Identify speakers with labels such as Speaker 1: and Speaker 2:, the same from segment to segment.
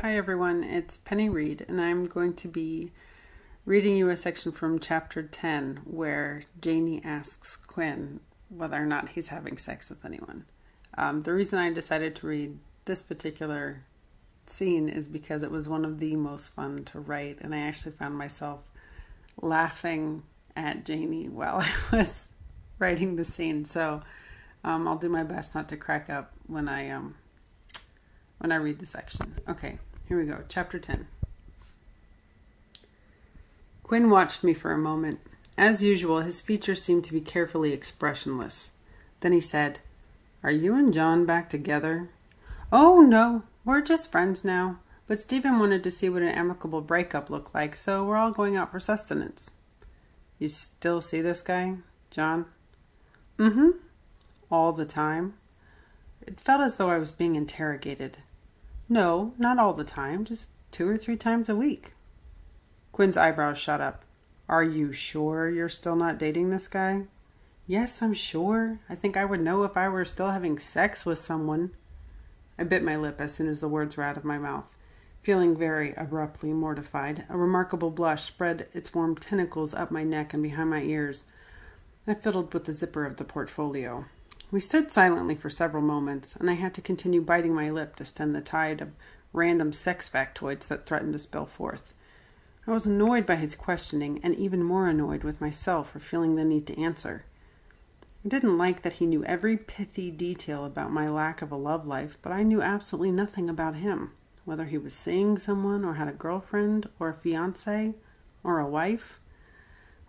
Speaker 1: Hi everyone, it's Penny Reed, and I'm going to be reading you a section from chapter 10 where Janie asks Quinn whether or not he's having sex with anyone. The reason I decided to read this particular scene is because it was one of the most fun to write, and I actually found myself laughing at Janie while I was writing the scene. So I'll do my best not to crack up when I read the section. Okay. Here we go, chapter 10. Quinn watched me for a moment. As usual, his features seemed to be carefully expressionless. Then he said, "Are you and John back together?" "Oh, no, we're just friends now. But Stephen wanted to see what an amicable breakup looked like, so we're all going out for sustenance." "You still see this guy, John?" "Mm-hmm. All the time?" It felt as though I was being interrogated. "No, not all the time, just 2 or 3 times a week." Quinn's eyebrows shot up. "Are you sure you're still not dating this guy?" "Yes, I'm sure. I think I would know if I were still having sex with someone." I bit my lip as soon as the words were out of my mouth. Feeling very abruptly mortified, a remarkable blush spread its warm tentacles up my neck and behind my ears. I fiddled with the zipper of the portfolio. We stood silently for several moments, and I had to continue biting my lip to stem the tide of random sex factoids that threatened to spill forth. I was annoyed by his questioning, and even more annoyed with myself for feeling the need to answer. I didn't like that he knew every pithy detail about my lack of a love life, but I knew absolutely nothing about him, whether he was seeing someone, or had a girlfriend, or a fiancé, or a wife.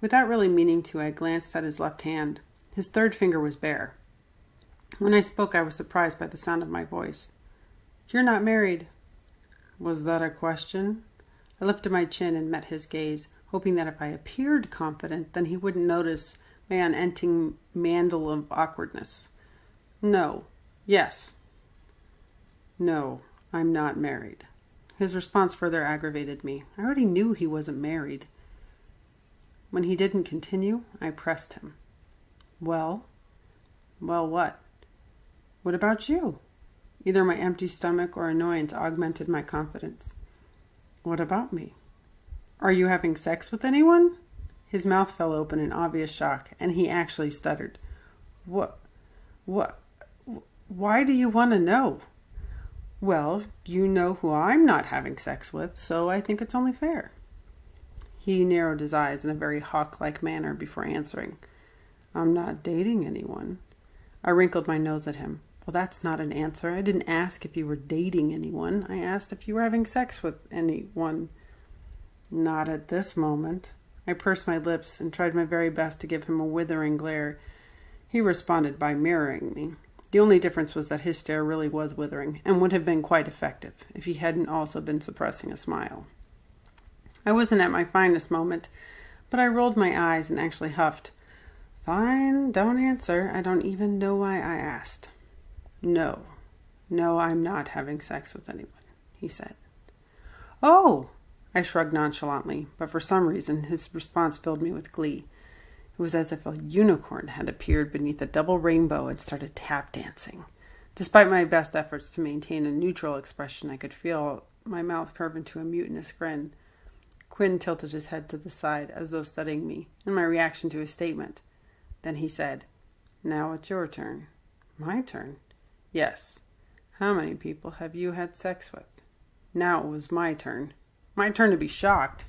Speaker 1: Without really meaning to, I glanced at his left hand. His third finger was bare. When I spoke, I was surprised by the sound of my voice. "You're not married." Was that a question? I lifted my chin and met his gaze, hoping that if I appeared confident, then he wouldn't notice my unending mandal of awkwardness. "No. Yes." "No, I'm not married." His response further aggravated me. I already knew he wasn't married. When he didn't continue, I pressed him. "Well?" "Well, what?" "What about you?" Either my empty stomach or annoyance augmented my confidence. "What about me?" "Are you having sex with anyone?" His mouth fell open in obvious shock, and he actually stuttered. What, why do you want to know?" "Well, you know who I'm not having sex with, so I think it's only fair." He narrowed his eyes in a very hawk-like manner before answering. "I'm not dating anyone." I wrinkled my nose at him. "Well, that's not an answer. I didn't ask if you were dating anyone. I asked if you were having sex with anyone." "Not at this moment." I pursed my lips and tried my very best to give him a withering glare. He responded by mirroring me. The only difference was that his stare really was withering, and would have been quite effective if he hadn't also been suppressing a smile. I wasn't at my finest moment, but I rolled my eyes and actually huffed. "Fine, don't answer. I don't even know why I asked." No, I'm not having sex with anyone," he said. "Oh!" I shrugged nonchalantly, but for some reason his response filled me with glee. It was as if a unicorn had appeared beneath a double rainbow and started tap dancing. Despite my best efforts to maintain a neutral expression, I could feel my mouth curve into a mutinous grin. Quinn tilted his head to the side as though studying me, and my reaction to his statement. Then he said, "Now it's your turn." "My turn?" "Yes. How many people have you had sex with?" Now it was my turn. My turn to be shocked.